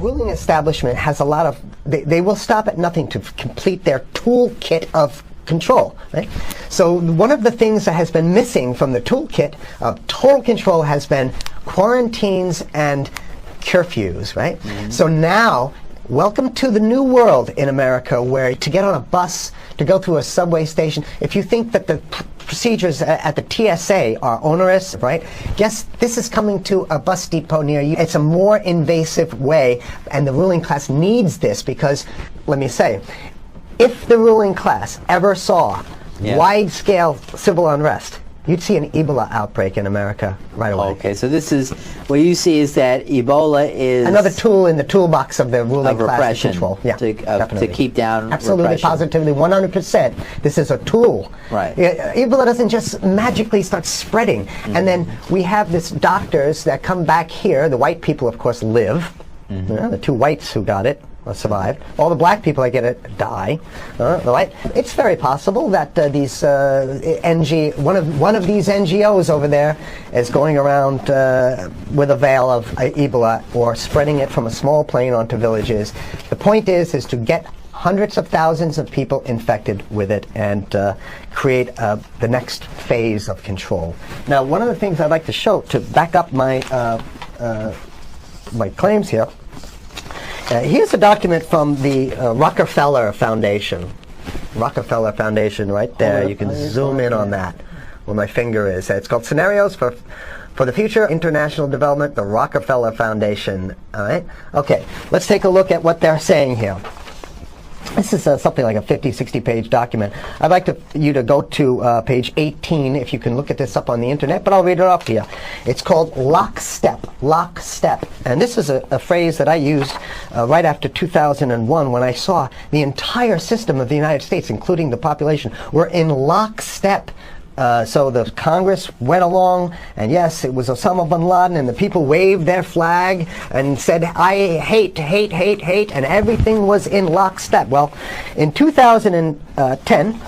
ruling establishment has a lot of, they will stop at nothing to complete their toolkit of control, right? So one of the things that has been missing from the toolkit of total control has been quarantines and curfews, right? So now, welcome to the new world in America, where to get on a bus, to go through a subway station, if you think that the procedures at the TSA are onerous, right? Guess this is coming to a bus depot near you. It's a more invasive way, and the ruling class needs this because, let me say, if the ruling class ever saw wide-scale civil unrest, you'd see an Ebola outbreak in America right away. Okay, so this is, what you see is that Ebola is another tool in the toolbox of the ruling class to control. Yeah, to keep down absolutely, repression. positively, 100%. This is a tool. Right. Ebola doesn't just magically start spreading. And then we have this doctors that come back here. The white people, of course, live. You know, the two whites who got it survived. All the black people that get it die. Right? It's very possible that these one of these NGOs over there is going around with a veil of Ebola, or spreading it from a small plane onto villages. The point is to get hundreds of thousands of people infected with it and create the next phase of control. Now, one of the things I'd like to show to back up my my claims here. Here's a document from the Rockefeller Foundation. Rockefeller Foundation, right there. You can zoom in on that where my finger is. It's called Scenarios for the Future International Development, the Rockefeller Foundation. All right? Okay, let's take a look at what they're saying here. This is something like a 50, 60-page document. I'd like you to go to page 18, if you can look at this up on the internet, but I'll read it off to you. It's called lockstep, lockstep. And this is a phrase that I used right after 2001, when I saw the entire system of the United States, including the population, were in lockstep. So the Congress went along, and yes, it was Osama bin Laden, and the people waved their flag and said, I hate, hate, hate, hate, and everything was in lockstep. Well, in 2010,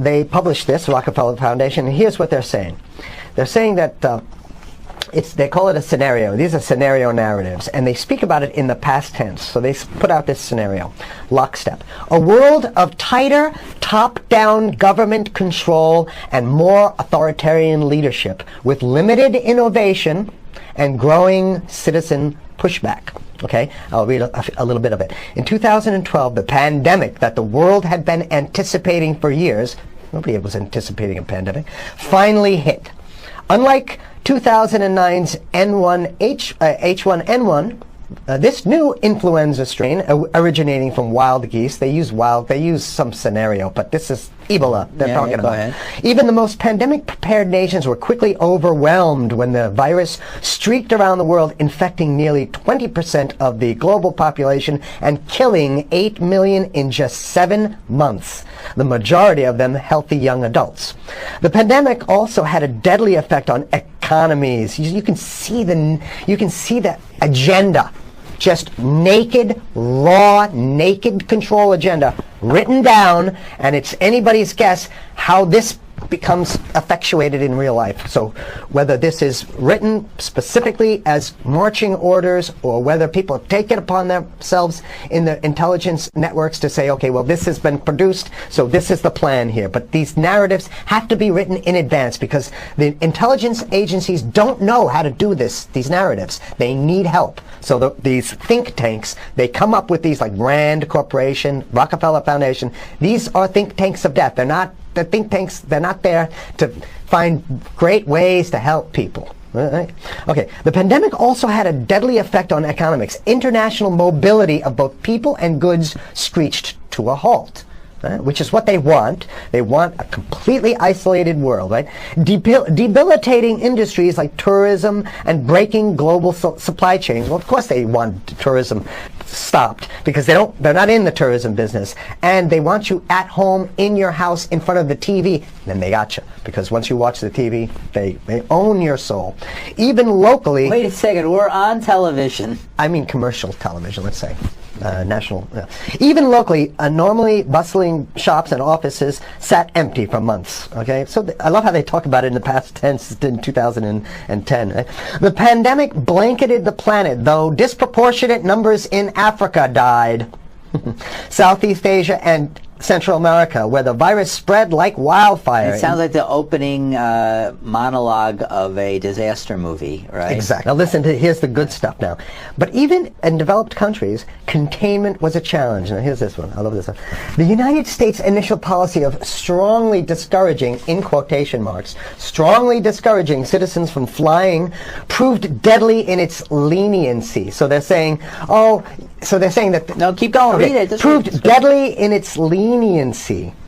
they published this, Rockefeller Foundation, and here's what they're saying. They're saying that they call it a scenario. These are scenario narratives, and they speak about it in the past tense. So they put out this scenario, lockstep. A world of tighter, top-down government control and more authoritarian leadership, with limited innovation and growing citizen pushback. Okay, I'll read a little bit of it. In 2012, the pandemic that the world had been anticipating for years, nobody was anticipating a pandemic, finally hit. Unlike 2009's H1N1, this new influenza strain originating from wild geese, they use some scenario, but this is Ebola they're talking about. Ahead. Even the most pandemic-prepared nations were quickly overwhelmed when the virus streaked around the world, infecting nearly 20% of the global population and killing 8 million in just 7 months, the majority of them healthy young adults. The pandemic also had a deadly effect on economies. You can see the agenda. Just naked, raw, naked control agenda written down, and it's anybody's guess how this becomes effectuated in real life. So whether this is written specifically as marching orders, or whether people take it upon themselves in the intelligence networks to say, okay, well, this has been produced, so this is the plan here. But these narratives have to be written in advance, because the intelligence agencies don't know how to do these narratives. They need help. So these think tanks, they come up with these, like Rand Corporation, Rockefeller Foundation. These are think tanks of death. They're not the think tanks, they're not there to find great ways to help people. Right? Okay, the pandemic also had a deadly effect on economics. International mobility of both people and goods screeched to a halt. Which is what they want. They want a completely isolated world, right? Debilitating industries like tourism and breaking global supply chains. Well, of course they want tourism stopped, because they're not in the tourism business, and they want you at home in your house in front of the TV. Then they got you, because once you watch the TV, they own your soul. Even locally. Wait a second, we're on television. I mean commercial television, let's say. national. Even locally, normally bustling shops and offices sat empty for months. Okay, so I love how they talk about it in the past tense in 2010. Right? The pandemic blanketed the planet, though disproportionate numbers in Africa died. Southeast Asia and Central America, where the virus spread like wildfire. It sounds like the opening monologue of a disaster movie, right? Exactly. Now listen, here's the good stuff now. But even in developed countries, containment was a challenge. Now here's this one. I love this one. The United States' initial policy of strongly discouraging, in quotation marks, strongly discouraging citizens from flying proved deadly in its leniency. So they're saying, that... No, keep going. Okay, read it. Proved deadly in its leniency.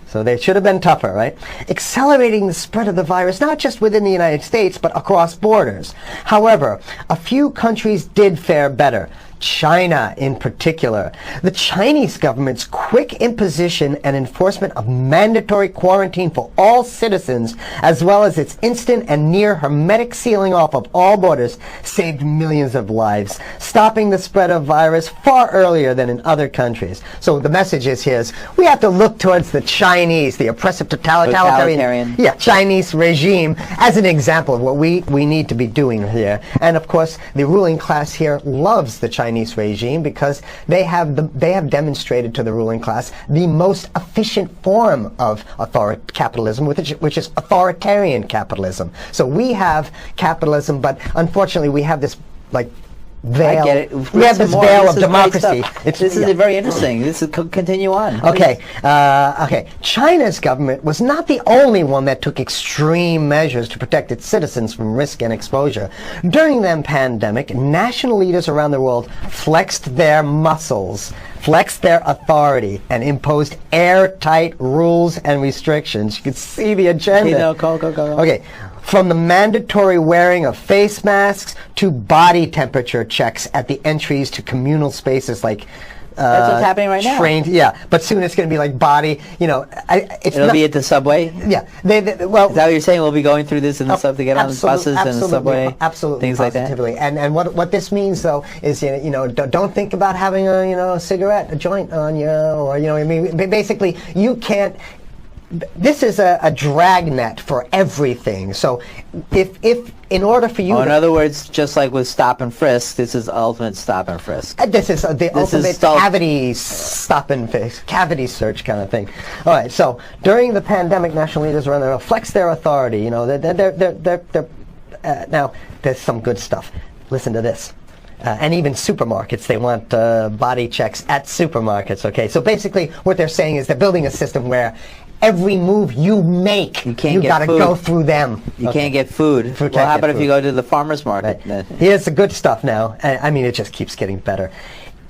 So they should have been tougher, right? Accelerating the spread of the virus, not just within the United States, but across borders. However, a few countries did fare better. China in particular. The Chinese government's quick imposition and enforcement of mandatory quarantine for all citizens, as well as its instant and near hermetic sealing off of all borders, saved millions of lives, stopping the spread of virus far earlier than in other countries. So the message is here is we have to look towards the Chinese, the oppressive totalitarian Chinese regime as an example of what we need to be doing here. And of course, the ruling class here loves the Chinese regime because they have demonstrated to the ruling class the most efficient form of capitalism, which is authoritarian capitalism. So we have capitalism, but unfortunately we have this veil. I get it. We have this veil of democracy. This is very interesting. This is continue on. Okay. China's government was not the only one that took extreme measures to protect its citizens from risk and exposure. During the pandemic, national leaders around the world flexed their muscles, flexed their authority, and imposed airtight rules and restrictions. You can see the agenda. Go. Okay. From the mandatory wearing of face masks to body temperature checks at the entries to communal spaces like that's what's happening right now. Yeah, but soon it's going to be like body. It'll be at the subway. Yeah, is that what you're saying? We'll be going through this in the sub to get on the buses and the subway. Absolutely, things like that. And what this means though is don't think about having a cigarette, a joint on you, or basically you can't. This is a dragnet for everything. So if in order for you in other words, just like with stop and frisk, this is ultimate stop and frisk. This is the ultimate cavity stop and frisk, cavity search kind of thing. All right, so during the pandemic, national leaders around the world flex their authority. Now there's some good stuff. Listen to this. And even supermarkets, they want body checks at supermarkets, okay? So basically what they're saying is they're building a system where every move you make, you got to go through them. You can't get food. Well, how about if you go to the farmer's market? Right. Here's the good stuff now. I mean, it just keeps getting better.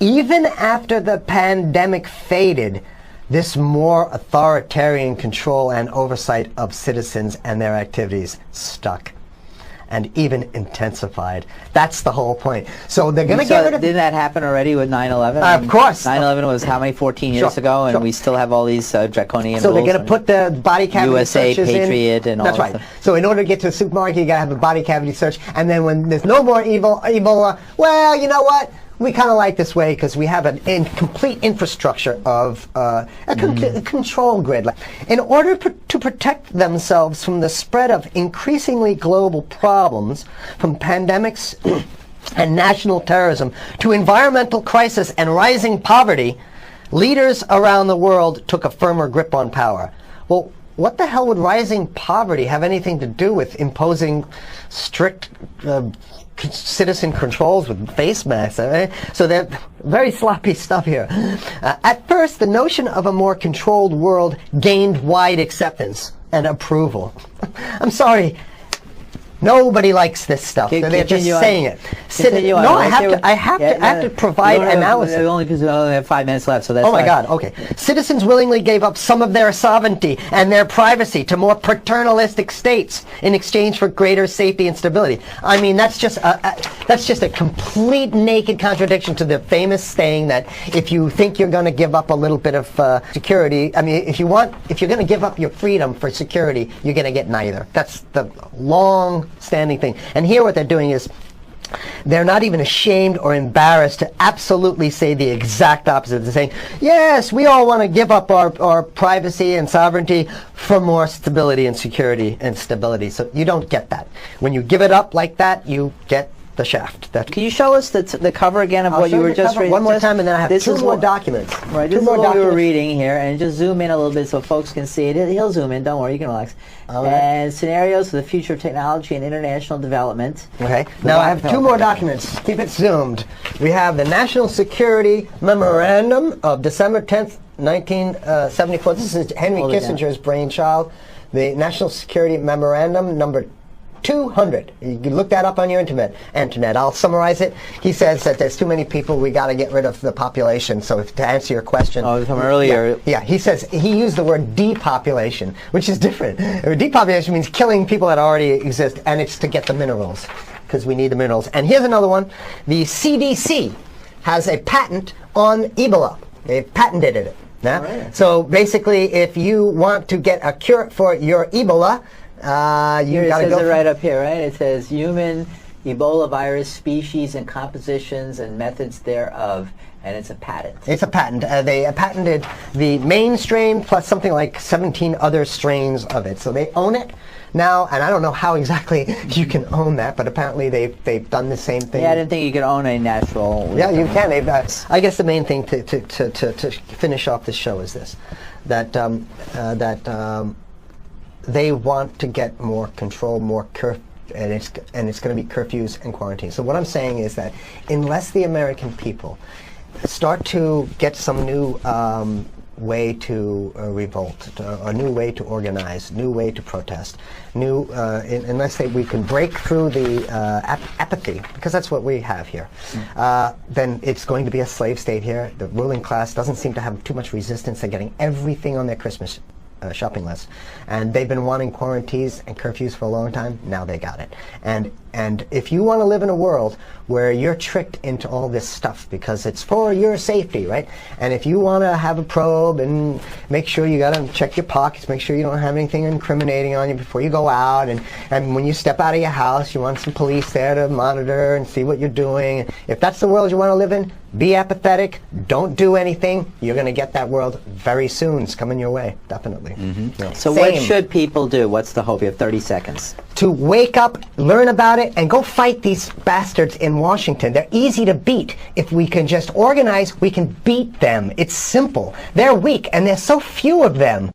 Even after the pandemic faded, this more authoritarian control and oversight of citizens and their activities stuck and even intensified. That's the whole point. So they're going to get rid of... Didn't that happen already with 9/11? Of course. 9/11 was how many, 14 years ago, and we still have all these draconian so rules. So they're going to put the body cavity USA, searches Patriot, and all that. That's right. So in order to get to a supermarket, you got to have a body cavity search, and then when there's no more Ebola, well, you know what? We kind of like this way because we have an complete infrastructure of a control grid. In order to protect themselves from the spread of increasingly global problems, from pandemics and national terrorism to environmental crisis and rising poverty, leaders around the world took a firmer grip on power. Well, what the hell would rising poverty have anything to do with imposing strict citizen controls with face masks? So they're very sloppy stuff here. At first, the notion of a more controlled world gained wide acceptance and approval. I'm sorry. Nobody likes this stuff. They're just saying it. No, I have to provide analysis. Only because we only have 5 minutes left, so that's Oh my God, okay. Citizens willingly gave up some of their sovereignty and their privacy to more paternalistic states in exchange for greater safety and stability. I mean, that's just a complete naked contradiction to the famous saying that if you think you're going to give up a little bit of security, I mean, if you're going to give up your freedom for security, you're going to get neither. That's the long-standing thing. And here what they're doing is They're not even ashamed or embarrassed to absolutely say the exact opposite. They're saying, yes, we all want to give up our privacy and sovereignty for more stability and security and stability. So you don't get that. When you give it up like that, you get the shaft. Can you show us the cover again of what you were just reading? One more time, and then I have two more documents. Right, this is what we were reading here, and just zoom in a little bit so folks can see it. He'll zoom in, don't worry, you can relax. And scenarios for the future of technology and international development. Okay, now I have two more documents. Keep it zoomed. We have the National Security Memorandum of December 10th, 1974. This is Henry Kissinger's brainchild. The National Security Memorandum number 200. You can look that up on your internet. I'll summarize it. He says that there's too many people, we got to get rid of the population. So to answer your question. From earlier. Yeah, he says, he used the word depopulation, which is different. Depopulation means killing people that already exist, and it's to get the minerals, because we need the minerals. And here's another one. The CDC has a patent on Ebola. They patented it. Yeah? Right. So basically, if you want to get a cure for your Ebola, it says it right up here, right? It says human Ebola virus species and compositions and methods thereof, and it's a patent. It's a patent. They patented the main strain plus something like 17 other strains of it. So they own it now, and I don't know how exactly you can own that, but apparently they've done the same thing. Yeah, I didn't think you could own a natural. Yeah, you can. I guess the main thing to finish off this show is this: that they want to get more control, more and it's going to be curfews and quarantine. So what I'm saying is that unless the American people start to get some new way to revolt, a new way to organize, new way to protest, unless we can break through the apathy, because that's what we have here, then it's going to be a slave state here. The ruling class doesn't seem to have too much resistance. They're getting everything on their Christmas shopping list, and they've been wanting quarantines and curfews for a long time. Now they got it. And if you want to live in a world where you're tricked into all this stuff because it's for your safety, right? And if you want to have a probe and make sure you got to check your pockets, make sure you don't have anything incriminating on you before you go out, and when you step out of your house, you want some police there to monitor and see what you're doing. If that's the world you want to live in, be apathetic, don't do anything. You're going to get that world very soon. It's coming your way, definitely. Yeah. So what should people do? What's the hope? You have 30 seconds. To wake up, learn about it, and go fight these bastards in Washington. They're easy to beat. If we can just organize, we can beat them. It's simple. They're weak, and there's so few of them.